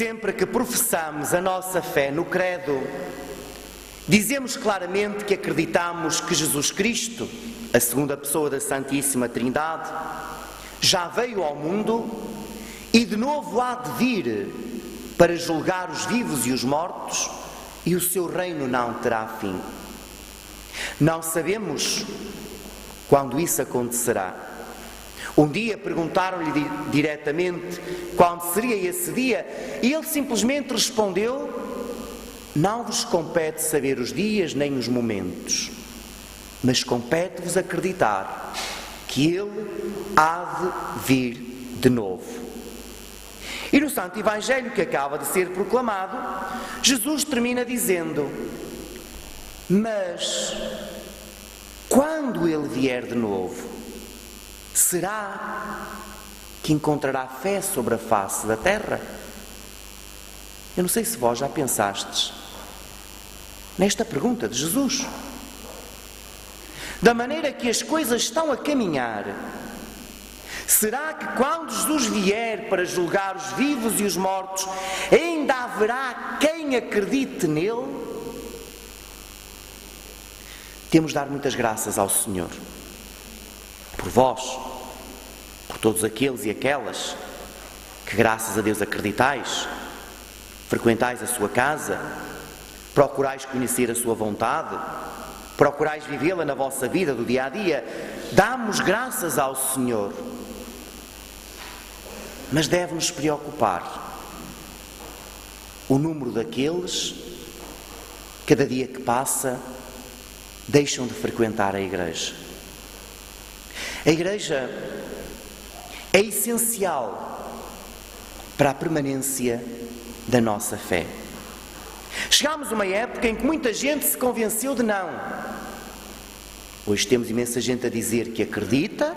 Sempre que professamos a nossa fé no credo, dizemos claramente que acreditamos que Jesus Cristo, a segunda pessoa da Santíssima Trindade, já veio ao mundo e de novo há de vir para julgar os vivos e os mortos, e o seu reino não terá fim. Não sabemos quando isso acontecerá. Um dia perguntaram-lhe diretamente quando seria esse dia, e ele simplesmente respondeu: não vos compete saber os dias nem os momentos, mas compete-vos acreditar que ele há de vir de novo. E no Santo Evangelho que acaba de ser proclamado, Jesus termina dizendo: mas quando ele vier de novo, será que encontrará fé sobre a face da terra? Eu não sei se vós já pensastes nesta pergunta de Jesus. Da maneira que as coisas estão a caminhar, será que quando Jesus vier para julgar os vivos e os mortos, ainda haverá quem acredite nele? Temos de dar muitas graças ao Senhor por vós, por todos aqueles e aquelas que, graças a Deus, acreditais, frequentais a sua casa, procurais conhecer a sua vontade, procurais vivê-la na vossa vida do dia a dia. Damos graças ao Senhor. Mas deve-nos preocupar o número daqueles que, cada dia que passa, deixam de frequentar a igreja. A igreja é essencial para a permanência da nossa fé. Chegámos a uma época em que muita gente se convenceu de não. Hoje temos imensa gente a dizer que acredita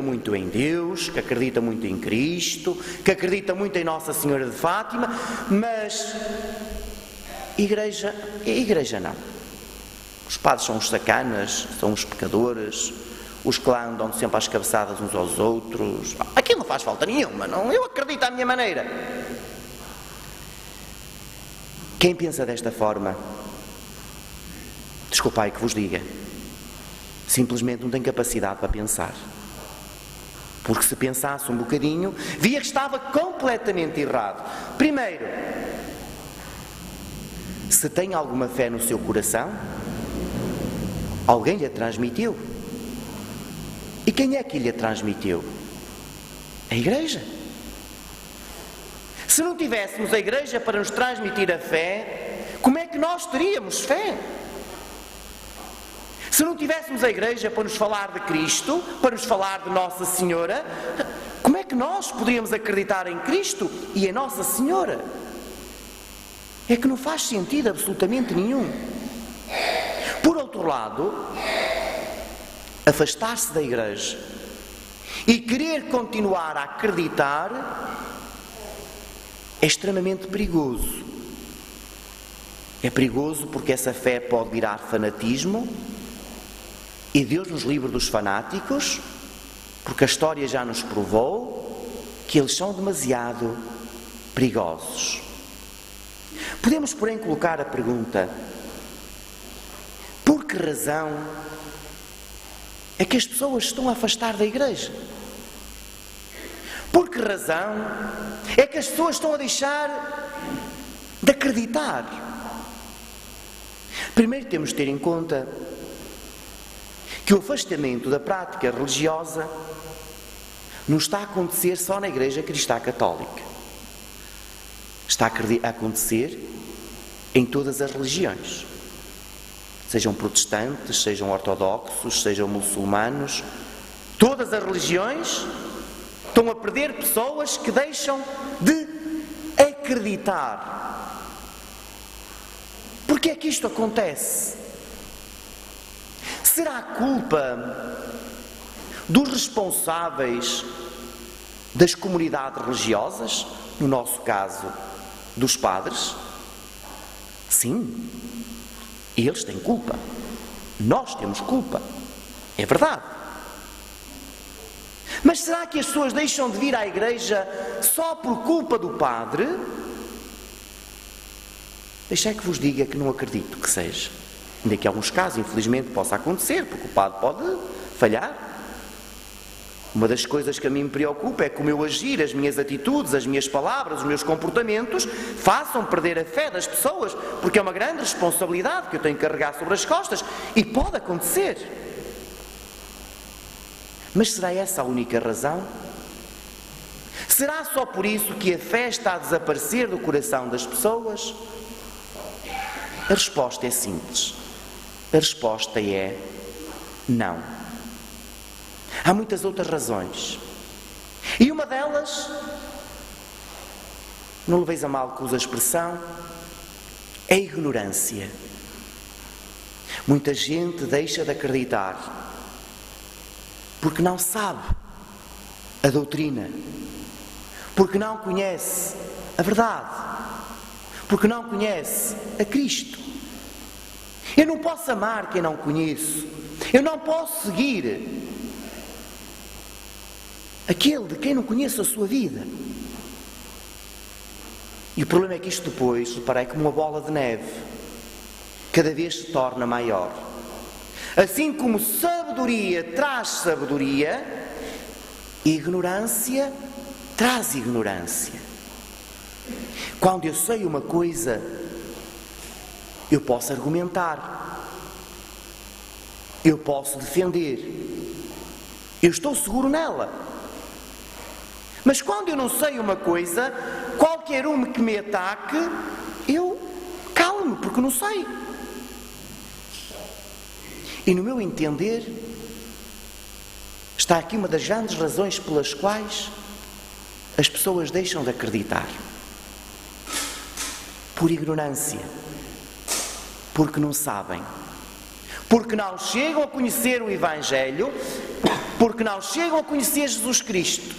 muito em Deus, que acredita muito em Cristo, que acredita muito em Nossa Senhora de Fátima, mas igreja não. Os padres são os sacanas, são os pecadores, os que lá andam sempre às cabeçadas uns aos outros. Aquilo não faz falta nenhuma, não? Eu acredito à minha maneira. Quem pensa desta forma, desculpai que vos diga, simplesmente não tem capacidade para pensar. Porque se pensasse um bocadinho, via que estava completamente errado. Primeiro, se tem alguma fé no seu coração, alguém lhe a transmitiu. E quem é que lhe a transmitiu? A igreja. Se não tivéssemos a igreja para nos transmitir a fé, como é que nós teríamos fé? Se não tivéssemos a igreja para nos falar de Cristo, para nos falar de Nossa Senhora, como é que nós poderíamos acreditar em Cristo e em Nossa Senhora? É que não faz sentido absolutamente nenhum. Por outro lado, afastar-se da igreja e querer continuar a acreditar é extremamente perigoso. É perigoso porque essa fé pode virar fanatismo, e Deus nos livre dos fanáticos, porque a história já nos provou que eles são demasiado perigosos. Podemos, porém, colocar a pergunta: por que razão é que as pessoas estão a afastar da igreja? Por que razão é que as pessoas estão a deixar de acreditar? Primeiro temos de ter em conta que o afastamento da prática religiosa não está a acontecer só na Igreja Cristã Católica. Está a acontecer em todas as religiões. Sejam protestantes, sejam ortodoxos, sejam muçulmanos. Todas as religiões estão a perder pessoas que deixam de acreditar. Porquê é que isto acontece? Será culpa dos responsáveis das comunidades religiosas, no nosso caso, dos padres? Sim, eles têm culpa. Nós temos culpa. É verdade. Mas será que as pessoas deixam de vir à igreja só por culpa do padre? Deixai que vos diga que não acredito que seja. Ainda que em alguns casos, infelizmente, possa acontecer, porque o padre pode falhar. Uma das coisas que a mim me preocupa é que o meu agir, as minhas atitudes, as minhas palavras, os meus comportamentos façam perder a fé das pessoas, porque é uma grande responsabilidade que eu tenho que carregar sobre as costas e pode acontecer. Mas será essa a única razão? Será só por isso que a fé está a desaparecer do coração das pessoas? A resposta é simples. A resposta é não. Há muitas outras razões. E uma delas, não leveis a mal que uso a expressão, é a ignorância. Muita gente deixa de acreditar porque não sabe a doutrina, porque não conhece a verdade, porque não conhece a Cristo. Eu não posso amar quem não conheço. Eu não posso seguir aquele de quem não conheço a sua vida. E o problema é que isto depois, reparei, como uma bola de neve, cada vez se torna maior. Assim como sabedoria traz sabedoria, ignorância traz ignorância. Quando eu sei uma coisa, eu posso argumentar, eu posso defender, eu estou seguro nela. Mas quando eu não sei uma coisa, qualquer um que me ataque, eu calmo, porque não sei. E no meu entender, está aqui uma das grandes razões pelas quais as pessoas deixam de acreditar. Por ignorância. Porque não sabem. Porque não chegam a conhecer o Evangelho, porque não chegam a conhecer Jesus Cristo.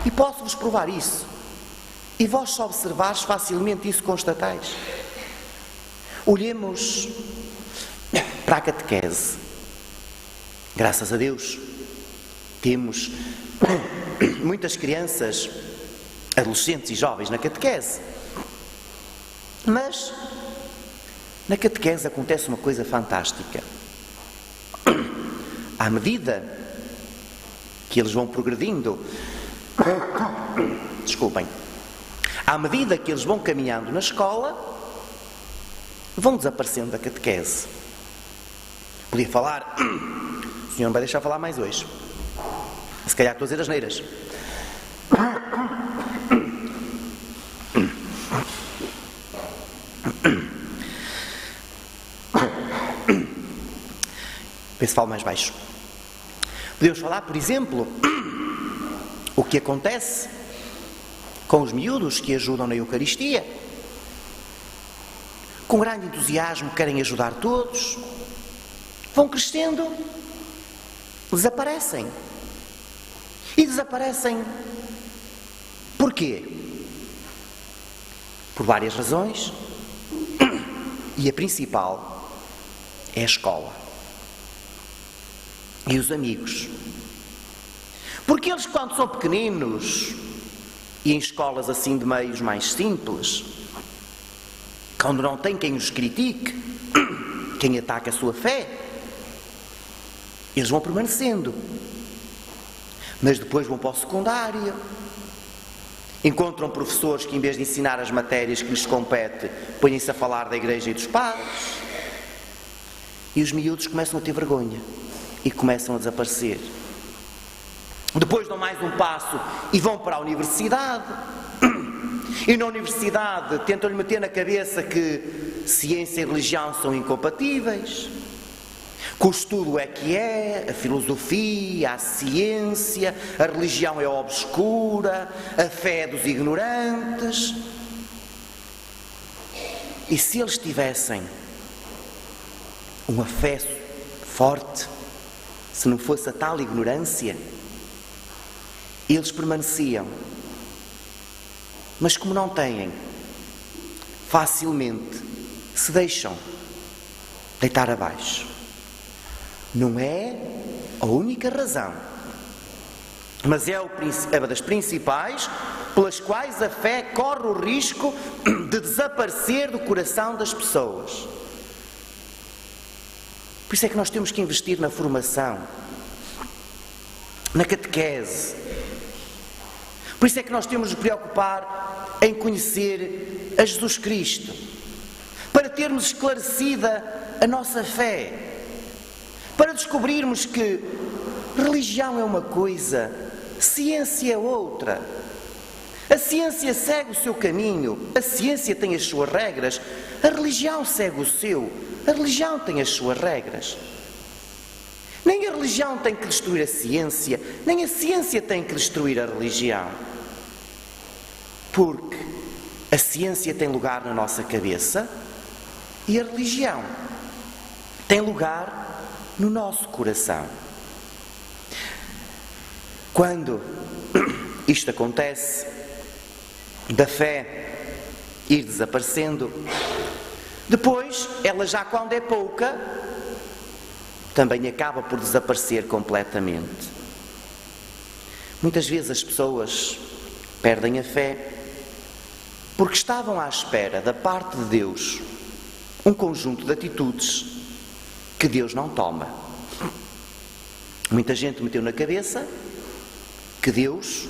E posso-vos provar isso. E vós, se observares, facilmente isso constatais. Olhemos para a catequese. Graças a Deus, temos muitas crianças, adolescentes e jovens na catequese. Mas na catequese acontece uma coisa fantástica. À medida que eles vão progredindo, desculpem, à medida que eles vão caminhando na escola, vão desaparecendo da catequese. Podia falar, o senhor não vai deixar falar mais hoje. Se calhar estou a dizer asneiras. Vê se falo mais baixo. Podemos falar, por exemplo, o que acontece com os miúdos que ajudam na Eucaristia. Com grande entusiasmo querem ajudar todos. Vão crescendo, desaparecem. E desaparecem porquê? Por várias razões. E a principal é a escola. E os amigos. Porque eles, quando são pequeninos, e em escolas assim de meios mais simples, quando não tem quem os critique, quem ataca a sua fé, eles vão permanecendo. Mas depois vão para o secundário, encontram professores que, em vez de ensinar as matérias que lhes compete, põem-se a falar da igreja e dos padres, e os miúdos começam a ter vergonha e começam a desaparecer. Depois dão mais um passo e vão para a universidade. E na universidade tentam-lhe meter na cabeça que ciência e religião são incompatíveis, que o estudo é que é, a filosofia, a ciência, a religião é obscura, a fé é dos ignorantes. E se eles tivessem uma fé forte, se não fosse a tal ignorância, eles permaneciam. Mas como não têm, facilmente se deixam deitar abaixo. Não é a única razão, mas é uma das principais pelas quais a fé corre o risco de desaparecer do coração das pessoas. Por isso é que nós temos que investir na formação, na catequese. Por isso é que nós temos de nos preocupar em conhecer a Jesus Cristo, para termos esclarecida a nossa fé, para descobrirmos que religião é uma coisa, ciência é outra. A ciência segue o seu caminho, a ciência tem as suas regras, a religião segue o seu, a religião tem as suas regras. Nem a religião tem que destruir a ciência, nem a ciência tem que destruir a religião. Porque a ciência tem lugar na nossa cabeça e a religião tem lugar no nosso coração. Quando isto acontece, da fé ir desaparecendo, depois, ela já quando é pouca, também acaba por desaparecer completamente. Muitas vezes as pessoas perdem a fé porque estavam à espera da parte de Deus um conjunto de atitudes que Deus não toma. Muita gente meteu na cabeça que Deus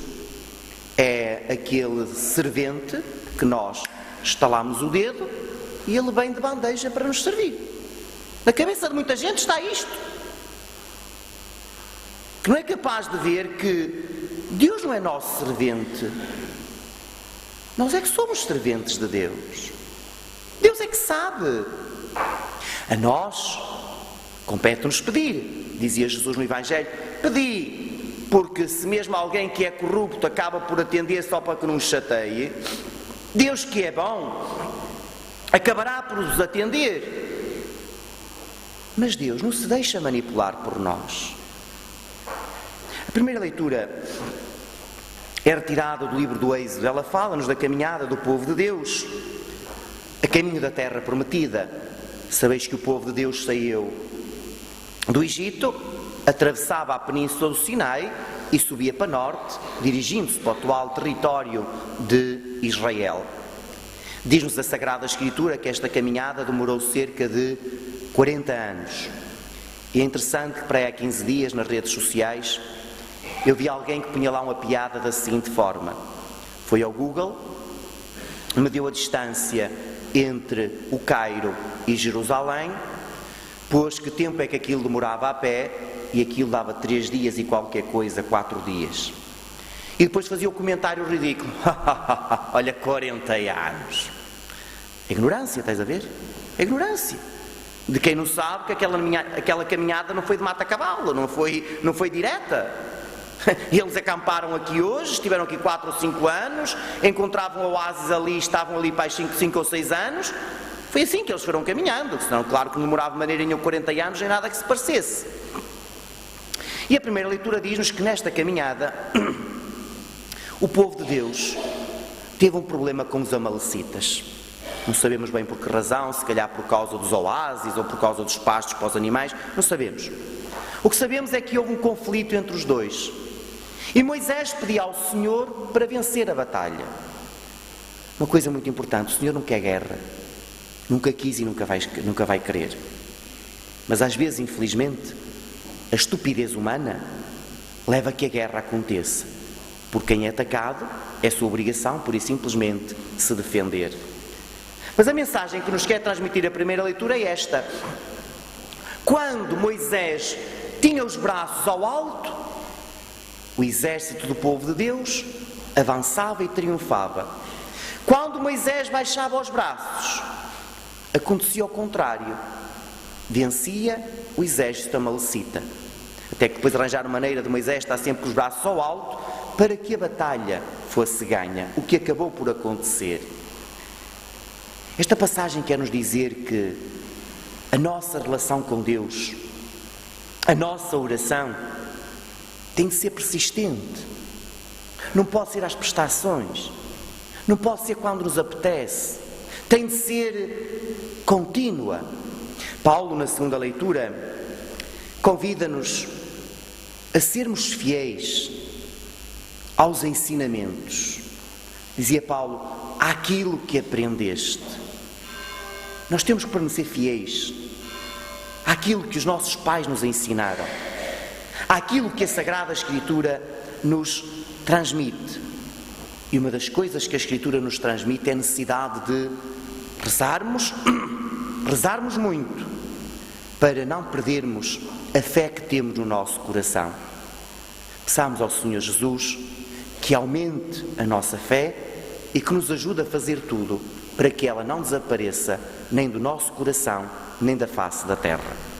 é aquele servente que nós estalamos o dedo e ele vem de bandeja para nos servir. Na cabeça de muita gente está isto. Que não é capaz de ver que Deus não é nosso servente. Nós é que somos serventes de Deus. Deus é que sabe. A nós compete-nos pedir. Dizia Jesus no Evangelho: pedi, porque se mesmo alguém que é corrupto acaba por atender só para que não nos chateie, Deus que é bom acabará por nos atender. Mas Deus não se deixa manipular por nós. A primeira leitura é retirada do livro do Êxodo. Ela fala-nos da caminhada do povo de Deus a caminho da terra prometida. Sabeis que o povo de Deus saiu do Egito, atravessava a península do Sinai e subia para norte, dirigindo-se para o atual território de Israel. Diz-nos a Sagrada Escritura que esta caminhada demorou cerca de 40 anos. E é interessante que para aí há 15 dias nas redes sociais eu vi alguém que punha lá uma piada da seguinte forma: foi ao Google, mediu a distância entre o Cairo e Jerusalém, pôs que tempo é que aquilo demorava a pé e aquilo dava 3 dias e qualquer coisa, 4 dias. E depois fazia o comentário ridículo: olha, 40 anos. Ignorância, estás a ver? Ignorância. De quem não sabe que aquela caminhada não foi de mata-cavalo, não foi direta. Eles acamparam aqui hoje, estiveram aqui 4 ou 5 anos, encontravam oásis ali, estavam ali para 5 ou 6 anos. Foi assim que eles foram caminhando, senão claro que não demorava de maneira nenhuma 40 anos, nem nada que se parecesse. E a primeira leitura diz-nos que nesta caminhada o povo de Deus teve um problema com os amalecitas. Não sabemos bem por que razão, se calhar por causa dos oásis ou por causa dos pastos para os animais, não sabemos. O que sabemos é que houve um conflito entre os dois. E Moisés pedia ao Senhor para vencer a batalha. Uma coisa muito importante: o Senhor não quer guerra. Nunca quis e nunca vai querer. Mas às vezes, infelizmente, a estupidez humana leva a que a guerra aconteça. Por quem é atacado, é sua obrigação, pura e simplesmente, se defender. Mas a mensagem que nos quer transmitir a primeira leitura é esta: quando Moisés tinha os braços ao alto, o exército do povo de Deus avançava e triunfava. Quando Moisés baixava os braços, acontecia o contrário: vencia o exército amalecita. Até que depois arranjaram maneira de Moisés estar sempre com os braços ao alto para que a batalha fosse ganha, o que acabou por acontecer. Esta passagem quer nos dizer que a nossa relação com Deus, a nossa oração, tem de ser persistente. Não pode ser às prestações, não pode ser quando nos apetece, tem de ser contínua. Paulo, na segunda leitura, convida-nos a sermos fiéis aos ensinamentos. Dizia Paulo, àquilo que aprendeste. Nós temos que permanecer fiéis àquilo que os nossos pais nos ensinaram, àquilo que a Sagrada Escritura nos transmite. E uma das coisas que a Escritura nos transmite é a necessidade de rezarmos muito, para não perdermos a fé que temos no nosso coração. Peçamos ao Senhor Jesus que aumente a nossa fé e que nos ajude a fazer tudo para que ela não desapareça nem do nosso coração, nem da face da terra.